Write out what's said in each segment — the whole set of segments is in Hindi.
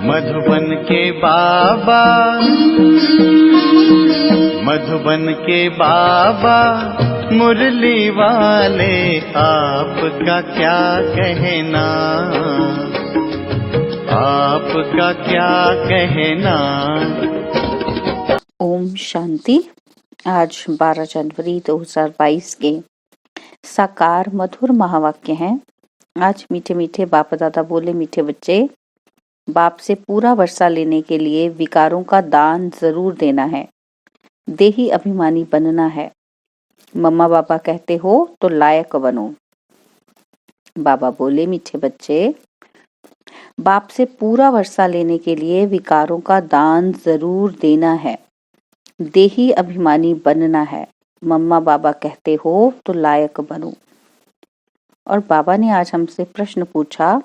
मधुबन के बाबा, मधुबन के बाबा मुरली वाले, आपका क्या कहना, आपका क्या कहना। ओम शांति। आज 12 जनवरी 2022 के साकार मधुर महावाक्य हैं। आज मीठे मीठे बाप दादा बोले, मीठे बच्चे, बाप से पूरा वर्षा लेने के लिए विकारों का दान जरूर देना है, देही अभिमानी बनना है। मम्मा पापा कहते हो तो लायक बनो। बाबा बोले, मीठे बच्चे, बाप से पूरा वर्षा लेने के लिए विकारों का दान जरूर देना है, देही अभिमानी बनना है। मम्मा बाबा कहते हो तो लायक बनो। और बाबा ने आज हमसे प्रश्न पूछा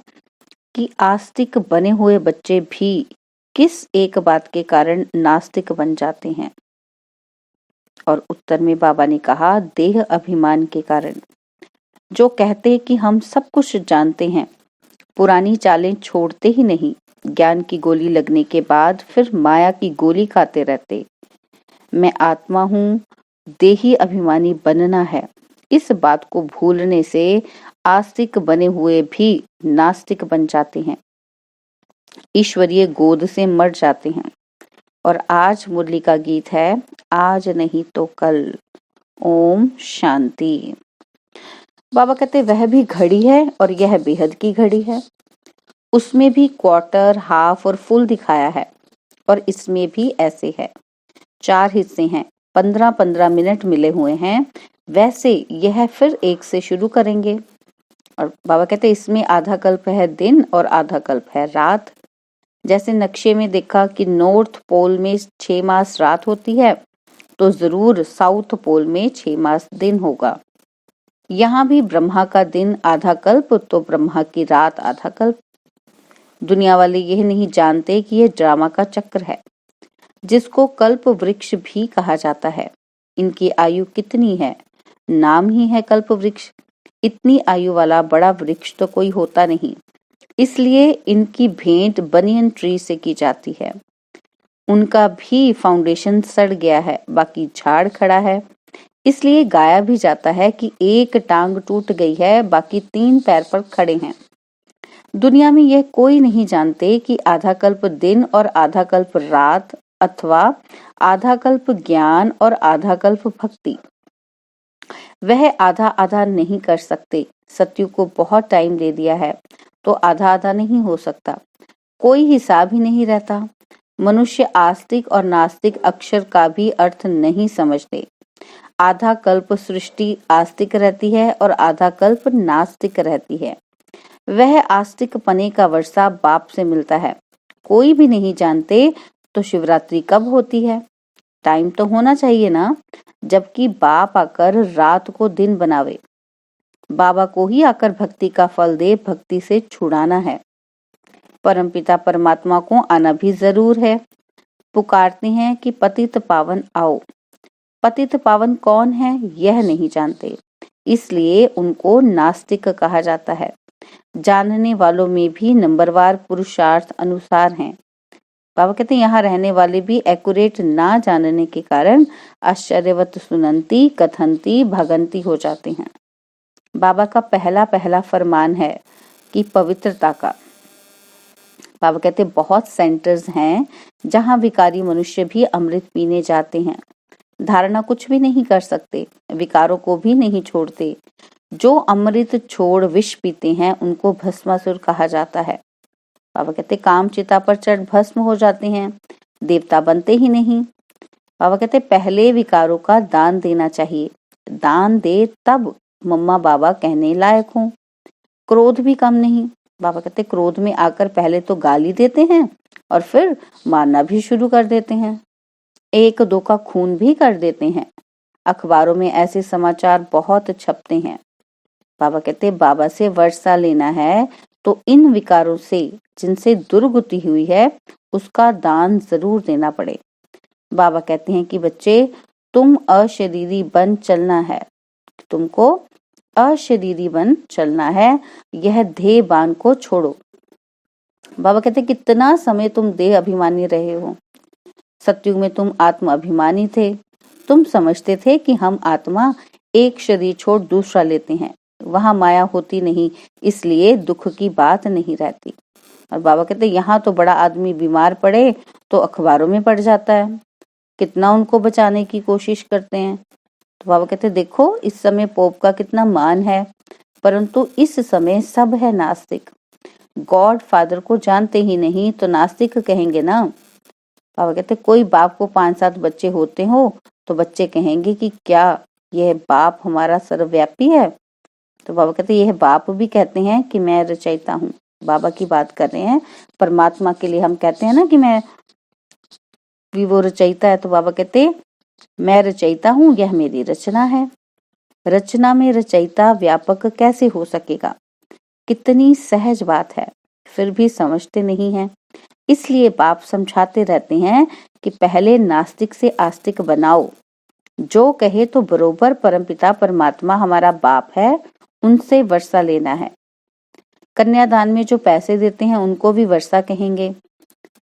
कि आस्तिक बने हुए बच्चे भी किस एक बात के कारण नास्तिक बन जाते हैं। और उत्तर में बाबा ने कहा, देह अभिमान के कारण। जो कहते हैं कि हम सब कुछ जानते हैं, पुरानी चालें छोड़ते ही नहीं, ज्ञान की गोली लगने के बाद फिर माया की गोली खाते रहते। मैं आत्मा हूँ, देही अभिमानी बनना है, इस बात को भूलने से आस्तिक बने हुए भी नास्तिक बन जाते हैं, ईश्वरीय गोद से मर जाते हैं। और आज मुरली का गीत है, आज नहीं तो कल। ओम शांति। बाबा कहते वह भी घड़ी है और यह बेहद की घड़ी है। उसमें भी क्वार्टर, हाफ और फुल दिखाया है, और इसमें भी ऐसे है। 4 हिस्से हैं, 15-15 मिनट मिले हुए हैं। वैसे यह फिर 1 से शुरू करेंगे। और बाबा कहते इसमें आधा कल्प है दिन और आधा कल्प है रात। जैसे नक्शे में देखा कि नॉर्थ पोल में 6 मास रात होती है, तो जरूर साउथ पोल में 6 मास दिन होगा। यहाँ भी ब्रह्मा का दिन आधा कल्प, तो ब्रह्मा की रात आधा कल्प। दुनिया वाले यह नहीं जानते कि यह ड्रामा का चक्र है, जिसको कल्प वृक्ष भी कहा जाता है। इनकी आयु कितनी है, नाम ही है कल्प वृक्ष। इतनी आयु वाला बड़ा वृक्ष तो कोई होता नहीं, इसलिए इनकी भेंट बनियन ट्री से की जाती है। उनका भी फाउंडेशन सड़ गया है, बाकी झाड़ खड़ा है। इसलिए गाया भी जाता है कि एक टांग टूट गई है, बाकी 3 पैर पर खड़े हैं। दुनिया में यह कोई नहीं जानते कि आधा कल्प दिन और आधा कल्प रात, अथवा आधा कल्प ज्ञान और आधा कल्प भक्ति। वह आधा आधा नहीं कर सकते। सत्यु को बहुत टाइम दे दिया है, तो आधा आधा नहीं हो सकता। कोई हिसाब ही नहीं रहता। मनुष्य आस्तिक और नास्तिक अक्षर का भी अर्थ नहीं समझते। आधा कल्प सृष्टि आस्तिक रहती है और आधा कल्प नास्तिक रहती है। वह आस्तिक पने का वर्षा बाप से मिलता है। कोई भी नहीं जानते तो शिवरात्रि कब होती है। टाइम तो होना चाहिए ना, जबकि बाप आकर रात को दिन बनावे। बाबा को ही आकर भक्ति का फल दे, भक्ति से छुड़ाना है। परमपिता परमात्मा को आना भी जरूर है। पुकारते हैं कि पतित पावन आओ। पतित पावन कौन है यह नहीं जानते, इसलिए उनको नास्तिक कहा जाता है। जानने वालों में भी नंबरवार पुरुषार्थ अनुसार हैं। बाबा कहते हैं यहाँ रहने वाले भी एक्यूरेट ना जानने के कारण आश्चर्यवत सुनंती, कथंती, भगंती हो जाते हैं। बाबा का पहला पहला फरमान है कि पवित्रता का। बाबा कहते बहुत सेंटर्स हैं जहाँ विकारी मनुष्य भी अमृत पीने जाते हैं। धारणा कुछ भी नहीं कर सकते, विकारों को भी नहीं छोड़ते। जो अमृत छोड़ विष पीते हैं उनको भस्मासुर कहा जाता है। बाबा कहते काम चिता पर चढ़ भस्म हो जाते हैं, देवता बनते ही नहीं। बाबा कहते पहले विकारों का दान देना चाहिए। दान दे तब मम्मा बाबा कहने लायक हों। क्रोध भी कम नहीं। बाबा कहते क्रोध में आकर पहले तो गाली देते हैं और फिर मारना भी शुरू कर देते हैं। 1-2 का खून भी कर देते हैं। अखबारों में ऐसे समाचार बहुत छपते हैं। बाबा कहते बाबा से वर्षा लेना है तो इन विकारों से जिनसे दुर्गति हुई है उसका दान जरूर देना पड़े। बाबा कहते हैं कि बच्चे तुम अशरीरी बन चलना है, तुमको अशरीरी बन चलना है। यह देहबान को छोड़ो। बाबा कहते कितना समय तुम देह अभिमानी रहे हो। सतयुग में तुम आत्म अभिमानी थे। तुम समझते थे कि हम आत्मा एक शरीर छोड़ दूसरा लेते हैं, वहां माया होती नहीं, इसलिए दुख की बात नहीं रहती। और बाबा कहते यहाँ तो बड़ा आदमी बीमार पड़े तो अखबारों में पड़ जाता है, कितना उनको बचाने की कोशिश करते हैं। तो बाबा कहते देखो इस समय पोप का कितना मान है, परंतु इस समय सब है नास्तिक, गॉड फादर को जानते ही नहीं तो नास्तिक कहेंगे ना। बाबा कहते कोई बाप को 5-7 बच्चे होते हो तो बच्चे कहेंगे कि क्या यह बाप हमारा सर्वव्यापी है। तो बाबा कहते यह बाप भी कहते हैं कि मैं रचयिता हूँ। बाबा की बात कर रहे हैं, परमात्मा के लिए हम कहते हैं ना कि मैं भी वो रचयिता है, तो बाबा कहते मैं रचयिता हूँ, यह मेरी रचना है। रचना में रचयिता व्यापक कैसे हो सकेगा? कितनी सहज बात है, फिर भी समझते नहीं हैं। इसलिए बाप समझाते रहते हैं कि पहले नास्तिक से आस्तिक बनाओ। जो कहे तो बरोबर परमपिता परमात्मा हमारा बाप है, उनसे वर्षा लेना है। कन्यादान में जो पैसे देते हैं उनको भी वर्षा कहेंगे।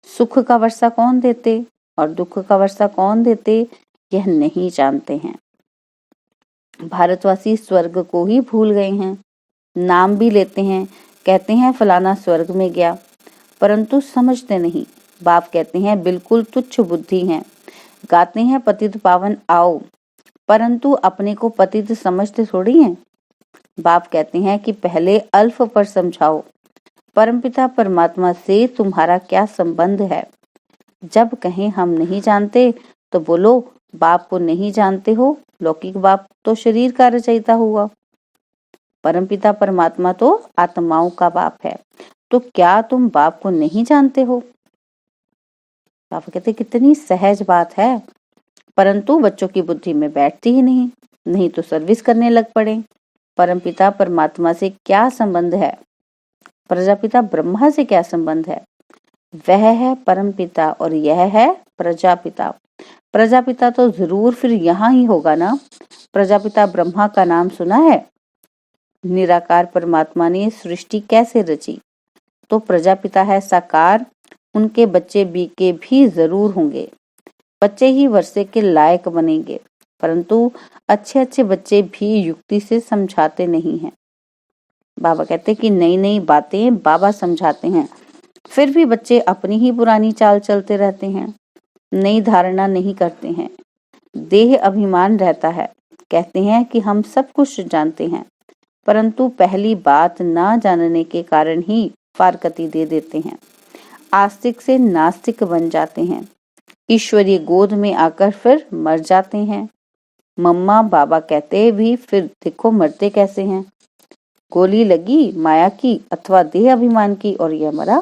सुख का वर्षा कौन देते और दुख का वर्षा कौन देते, यह नहीं जानते हैं। भारतवासी स्वर्ग को ही भूल गए हैं। नाम भी लेते हैं, कहते हैं फलाना स्वर्ग में गया, परंतु समझते नहीं। बाप कहते हैं बिल्कुल तुच्छ बुद्धि हैं। गाते हैं पतित पावन आओ, परंतु अपने को पतित समझते थोड़ी हैं। बाप कहते हैं कि पहले अल्फ पर समझाओ, परमपिता परमात्मा से तुम्हारा क्या संबंध है। जब कहें हम नहीं जानते तो बोलो बाप को नहीं जानते हो। लौकिक बाप तो शरीर का रचयिता हुआ, परमपिता परमात्मा तो आत्माओं का बाप है, तो क्या तुम बाप को नहीं जानते हो? बाप कहते कितनी सहज बात है, परंतु बच्चों की बुद्धि में बैठती ही नहीं, नहीं तो सर्विस करने लग पड़े। परमपिता परमात्मा से क्या संबंध है? प्रजापिता ब्रह्मा से क्या संबंध है? वह है परमपिता और यह है प्रजापिता। प्रजापिता तो जरूर फिर यहाँ ही होगा ना। प्रजापिता ब्रह्मा का नाम सुना है? निराकार परमात्मा ने सृष्टि कैसे रची? तो प्रजापिता है साकार, उनके बच्चे बी के भी जरूर होंगे। बच्चे ही वर्षे के लायक बनेंगे, परंतु अच्छे अच्छे बच्चे भी युक्ति से समझाते नहीं हैं। बाबा कहते कि नई नई बातें बाबा समझाते हैं, फिर भी बच्चे अपनी ही पुरानी चाल चलते रहते हैं, नई धारणा नहीं करते हैं। देह अभिमान रहता है, कहते हैं कि हम सब कुछ जानते हैं, परंतु पहली बात ना जानने के कारण ही फारकती दे देते हैं। आस्तिक से नास्तिक बन जाते हैं, ईश्वरीय गोद में आकर फिर मर जाते हैं। मम्मा बाबा कहते भी फिर देखो मरते कैसे हैं। गोली लगी माया की अथवा देह अभिमान की और यह मरा।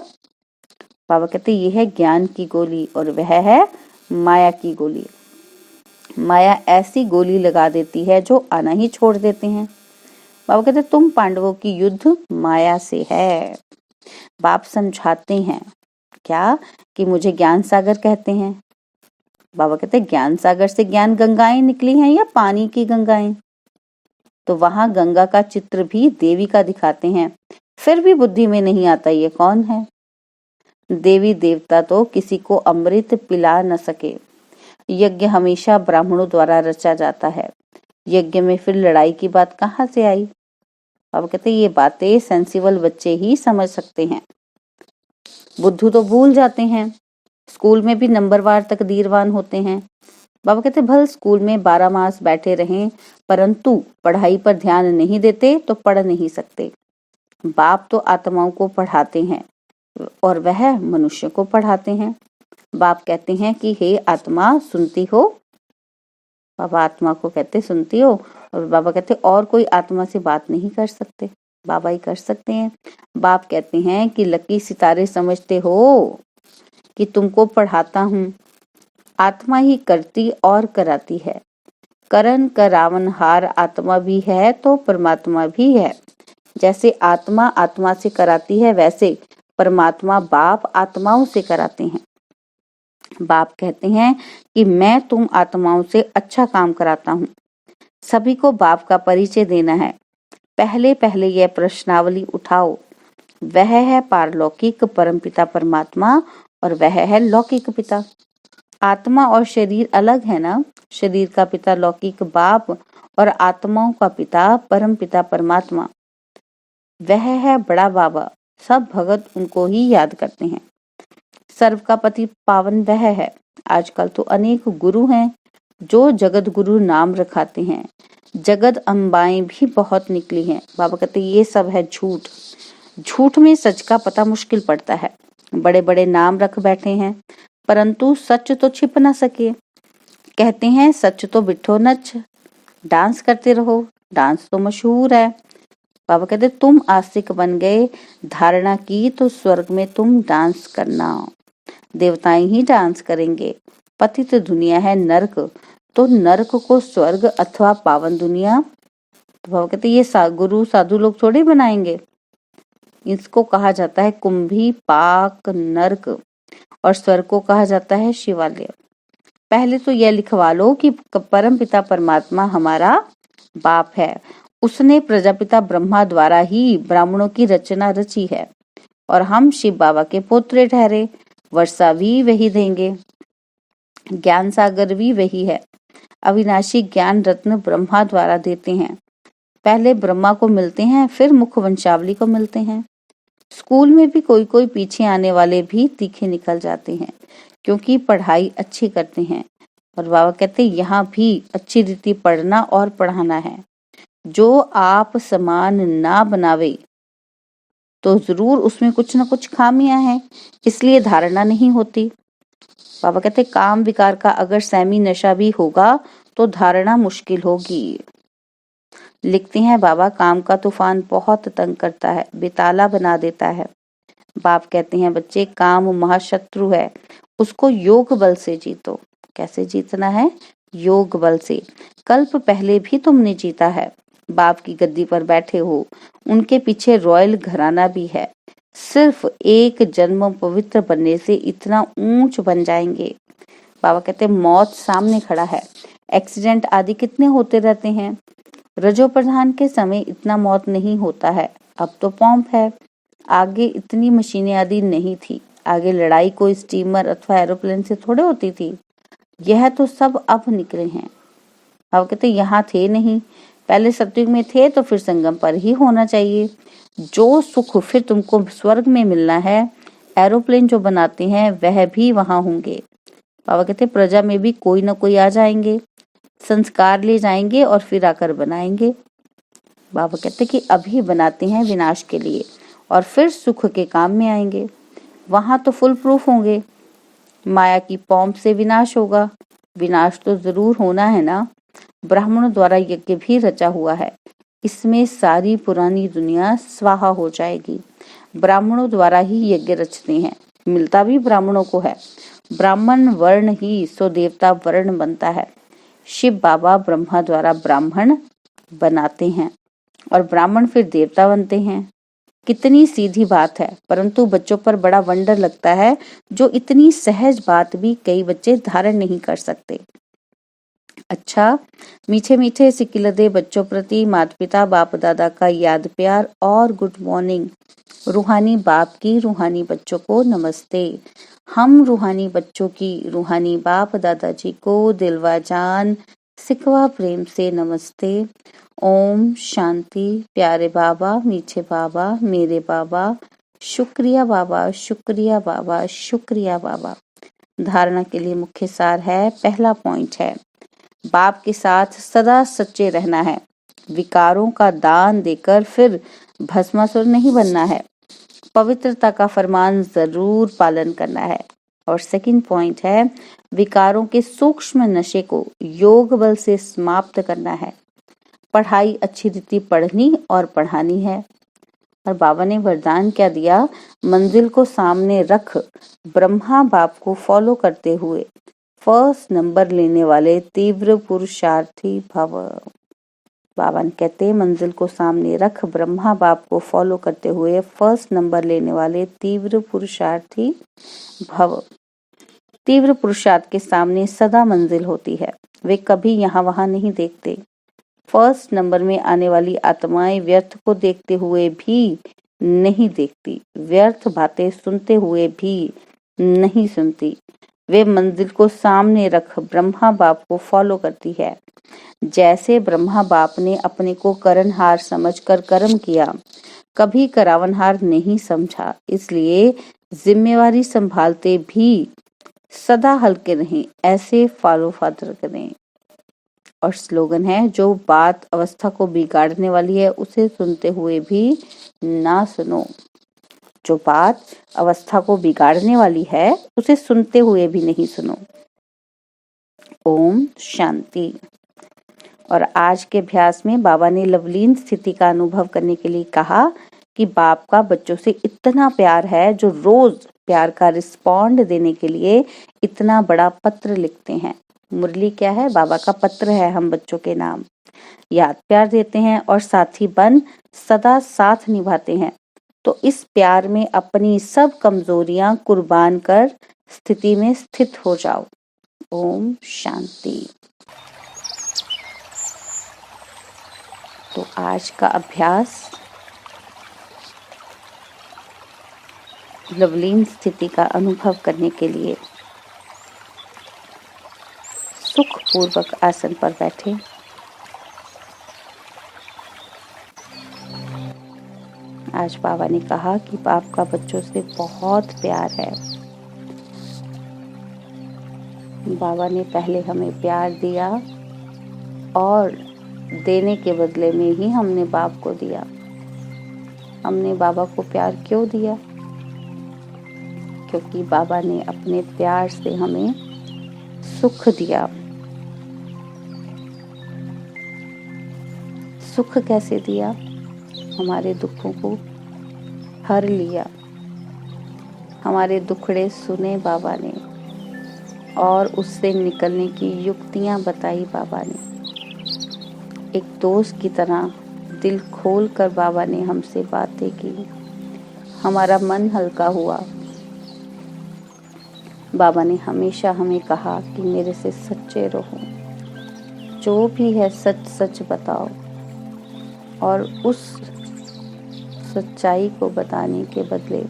बाबा कहते यह है ज्ञान की गोली और वह है माया की गोली। माया ऐसी गोली लगा देती है जो आना ही छोड़ देते हैं। बाबा कहते तुम पांडवों की युद्ध माया से है। बाप समझाते हैं क्या कि मुझे ज्ञान सागर कहते हैं। बाबा कहते ज्ञान सागर से ज्ञान गंगाएं निकली हैं या पानी की गंगाएं? तो वहां गंगा का चित्र भी देवी का दिखाते हैं, फिर भी बुद्धि में नहीं आता ये कौन है। देवी देवता तो किसी को अमृत पिला न सके। यज्ञ हमेशा ब्राह्मणों द्वारा रचा जाता है, यज्ञ में फिर लड़ाई की बात कहाँ से आई? अब कहते ये बातें सेंसिबल बच्चे ही समझ सकते हैं, बुद्धू तो भूल जाते हैं। स्कूल में भी नंबरवार तकदीरवान होते हैं। बाबा कहते भल स्कूल में 12 मास बैठे रहें, परंतु पढ़ाई पर ध्यान नहीं देते तो पढ़ नहीं सकते। बाप तो आत्माओं को पढ़ाते हैं और वह मनुष्य को पढ़ाते हैं। बाप कहते हैं कि हे आत्मा सुनती हो। बाबा आत्मा को कहते सुनती हो, और बाबा कहते और कोई आत्मा से बात नहीं कर सकते, बाबा ही कर सकते हैं। बाप कहते हैं कि लकी सितारे समझते हो कि तुमको पढ़ाता हूँ। आत्मा ही करती और कराती है। करण करावनहार आत्मा भी है तो परमात्मा भी है। जैसे आत्मा आत्मा से कराती है, वैसे परमात्मा बाप आत्माओं से कराते हैं। बाप कहते हैं कि मैं तुम आत्माओं से अच्छा काम कराता हूँ। सभी को बाप का परिचय देना है। पहले पहले यह प्रश्नावली उठाओ, वह है पारलौकिक परमपिता परमात्मा और वह है लौकिक पिता। आत्मा और शरीर अलग है ना। शरीर का पिता लौकिक बाप और आत्माओं का पिता परम पिता परमात्मा। वह है बड़ा बाबा, सब भगत उनको ही याद करते हैं। सर्व का पति पावन वह है। आजकल तो अनेक गुरु हैं जो जगत गुरु नाम रखाते हैं। जगत अम्बाएं भी बहुत निकली हैं। बाबा कहते ये सब है झूठ। झूठ में सच का पता मुश्किल पड़ता है। बड़े बड़े नाम रख बैठे हैं परंतु सच तो छिप ना सके। कहते हैं सच तो बिठो नच, डांस करते रहो, डांस तो मशहूर है। बाबा कहते तुम आस्तिक बन गए, धारणा की तो स्वर्ग में तुम डांस करना। देवताएं ही डांस करेंगे। पतित दुनिया है नरक, तो नरक को स्वर्ग अथवा पावन दुनिया। तो बाबा कहते ये गुरु साधु लोग थोड़ी बनाएंगे। इसको कहा जाता है कुंभी पाक नरक और स्वर्ग को कहा जाता है शिवालय। पहले तो यह लिखवा लो कि परम पिता परमात्मा हमारा बाप है। उसने प्रजापिता ब्रह्मा द्वारा ही ब्राह्मणों की रचना रची है और हम शिव बाबा के पोत्रे ठहरे। वर्षा भी वही देंगे, ज्ञान सागर भी वही है। अविनाशी ज्ञान रत्न ब्रह्मा द्वारा देते हैं। पहले ब्रह्मा को मिलते हैं, फिर मुख वंशावली को मिलते हैं। स्कूल में भी कोई कोई पीछे आने वाले भी तीखे निकल जाते हैं क्योंकि पढ़ाई अच्छी करते हैं। और बाबा कहते यहाँ भी अच्छी रीति पढ़ना और पढ़ाना है। जो आप समान ना बनावे तो जरूर उसमें कुछ न कुछ खामियां हैं, इसलिए धारणा नहीं होती। बाबा कहते काम विकार का अगर सैमी नशा भी होगा तो धारणा मुश्किल होगी। लिखते हैं बाबा काम का तूफान बहुत तंग करता है, बेताला बना देता है। बाप कहते हैं बच्चे काम महाशत्रु है, उसको योग बल से जीतो। कैसे जीतना है? योग बल से। कल्प पहले भी तुमने जीता है। बाप की गद्दी पर बैठे हो, उनके पीछे रॉयल घराना भी है। सिर्फ एक जन्म पवित्र बनने से इतना ऊंच बन जाएंगे। बाबा कहते मौत सामने खड़ा है। एक्सीडेंट आदि कितने होते रहते हैं। रजो प्रधान के समय इतना मौत नहीं होता है, अब तो पंप है। आगे इतनी मशीनें आदि नहीं थी। आगे लड़ाई कोई स्टीमर अथवा एरोप्लेन से थोड़े होती थी। यह तो सब अब निकले हैं। अब कहते यहाँ थे नहीं, पहले सतयुग में थे तो फिर संगम पर ही होना चाहिए। जो सुख फिर तुमको स्वर्ग में मिलना है, एरोप्लेन जो बनाते हैं वह भी वहां होंगे। बाबा कहते प्रजा में भी कोई ना कोई आ जाएंगे, संस्कार ले जाएंगे और फिर आकर बनाएंगे। बाबा कहते कि अभी बनाते हैं विनाश के लिए और फिर सुख के काम में आएंगे। वहां तो फुल प्रूफ होंगे। माया की पौंप से विनाश होगा। विनाश तो जरूर होना है ना। ब्राह्मणों द्वारा यज्ञ भी रचा हुआ है, इसमें सारी पुरानी दुनिया स्वाहा हो जाएगी। ब्राह्मणों द्वारा ही यज्ञ रचते हैं, मिलता भी ब्राह्मणों को है। ब्राह्मण वर्ण ही सो देवता वर्ण बनता है। शिव बाबा ब्रह्मा द्वारा ब्राह्मण बनाते हैं और ब्राह्मण फिर देवता बनते हैं। कितनी सीधी बात है, परंतु बच्चों पर बड़ा वंडर लगता है। जो इतनी सहज बात भी कई बच्चे धारण नहीं कर सकते। अच्छा, मीठे मीठे सिकिलदे बच्चों प्रति माता पिता बाप दादा का याद प्यार और गुड मॉर्निंग। रूहानी बाप की रूहानी बच्चों को नमस्ते। हम रूहानी बच्चों की रूहानी बाप दादाजी को दिलवा जान सिकवा प्रेम से नमस्ते। ओम शांति। प्यारे बाबा, मीठे बाबा, मेरे बाबा, शुक्रिया बाबा, शुक्रिया बाबा, शुक्रिया बाबा। धारणा के लिए मुख्य सार है, पहला पॉइंट है बाप के साथ सदा सच्चे रहना है। विकारों का दान देकर फिर भस्मासुर नहीं बनना है। पवित्रता का फरमान जरूर पालन करना है। और सेकंड पॉइंट है विकारों के सूक्ष्म नशे को योग बल से समाप्त करना है। पढ़ाई अच्छी रीति पढ़नी और पढ़ानी है। और बाबा ने वरदान क्या दिया? मंजिल को सामने रख ब्रह्मा बाप को फॉलो करते हुए फर्स्ट नंबर लेने वाले तीव्र पुरुषार्थी भव। बाबा कहते मंजिल को सामने रख ब्रह्मा बाप को फॉलो करते हुए फर्स्ट नंबर लेने वाले तीव्र पुरुषार्थी भव। तीव्र पुरुषार्थ के सामने सदा मंजिल होती है, वे कभी यहाँ वहां नहीं देखते। फर्स्ट नंबर में आने वाली आत्माएं व्यर्थ को देखते हुए भी नहीं देखती, व्यर्थ बातें सुनते हुए भी नहीं सुनती। वे मंजिल को सामने रख ब्रह्मा बाप को फॉलो करती है। जैसे ब्रह्मा बाप ने अपने को करनहार समझकर कर्म किया, कभी करावनहार नहीं समझा, इसलिए जिम्मेवारी संभालते भी सदा हल्के रहें, ऐसे फॉलो फादर करें। और स्लोगन है, जो बात अवस्था को बिगाड़ने वाली है उसे सुनते हुए भी ना सुनो। जो बात अवस्था को बिगाड़ने वाली है उसे सुनते हुए भी नहीं सुनो। ओम शांति। और आज के अभ्यास में बाबा ने लवलीन स्थिति का अनुभव करने के लिए कहा कि बाप का बच्चों से इतना प्यार है जो रोज प्यार का रिस्पॉन्ड देने के लिए इतना बड़ा पत्र लिखते हैं। मुरली क्या है? बाबा का पत्र है हम बच्चों के नाम। याद प्यार देते हैं और साथी बन सदा साथ निभाते हैं। तो इस प्यार में अपनी सब कमजोरियां कुर्बान कर स्थिति में स्थित हो जाओ। ओम शांति। तो आज का अभ्यास लवलीन स्थिति का अनुभव करने के लिए सुखपूर्वक आसन पर बैठे। आज बाबा ने कहा कि बाप का बच्चों से बहुत प्यार है। बाबा ने पहले हमें प्यार दिया और देने के बदले में ही हमने बाप को दिया। हमने बाबा को प्यार क्यों दिया? क्योंकि बाबा ने अपने प्यार से हमें सुख दिया। सुख कैसे दिया? हमारे दुखों को हर लिया। हमारे दुखड़े सुने बाबा ने और उससे निकलने की युक्तियां बताई बाबा ने। एक दोस्त की तरह दिल खोल कर बाबा ने हमसे बातें की। हमारा मन हल्का हुआ। बाबा ने हमेशा हमें कहा कि मेरे से सच्चे रहो, जो भी है सच सच बताओ। और उस सच्चाई को बताने के बदले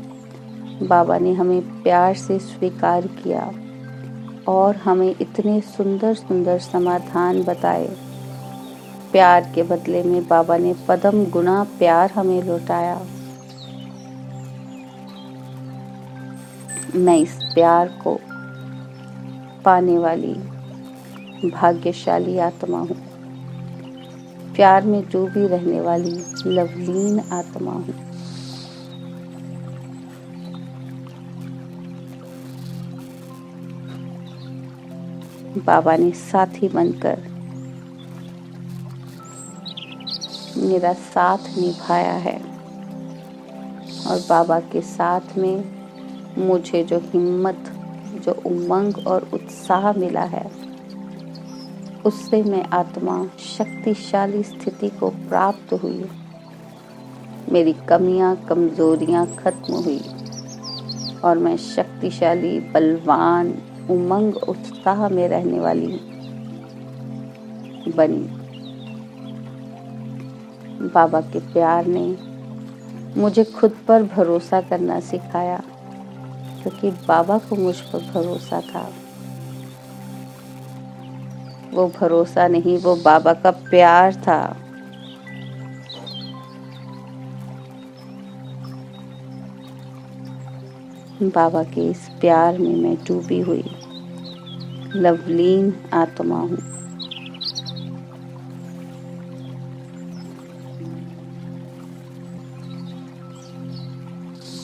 बाबा ने हमें प्यार से स्वीकार किया और हमें इतने सुंदर सुंदर समाधान बताए। प्यार के बदले में बाबा ने पदम गुना प्यार हमें लौटाया। मैं इस प्यार को पाने वाली भाग्यशाली आत्मा हूँ। प्यार में डूबी रहने वाली लवलीन आत्मा हूँ। बाबा ने साथी बनकर मेरा साथ निभाया है और बाबा के साथ में मुझे जो हिम्मत, जो उमंग और उत्साह मिला है, उससे मैं आत्मा शक्तिशाली स्थिति को प्राप्त हुई। मेरी कमियां, कमजोरियां खत्म हुई और मैं शक्तिशाली, बलवान, उमंग, उत्साह में रहने वाली बनी। बाबा के प्यार ने मुझे खुद पर भरोसा करना सिखाया, क्योंकि बाबा को मुझ पर भरोसा था। वो भरोसा नहीं, वो बाबा का प्यार था। बाबा के इस प्यार में मैं डूबी हुई लवलीन आत्मा हूँ।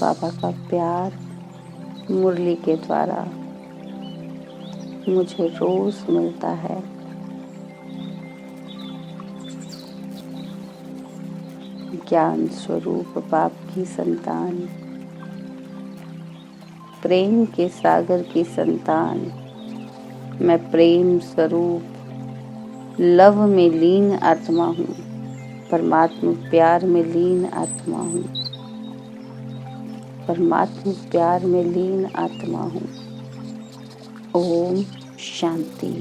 बाबा का प्यार मुरली के द्वारा मुझे रोज मिलता है। ज्ञान स्वरूप बाप की संतान, प्रेम के सागर की संतान, मैं प्रेम स्वरूप लव में लीन आत्मा हूँ। परमात्मा प्यार में लीन आत्मा हूँ। परमात्मा प्यार में लीन आत्मा हूँ। ओम शांति।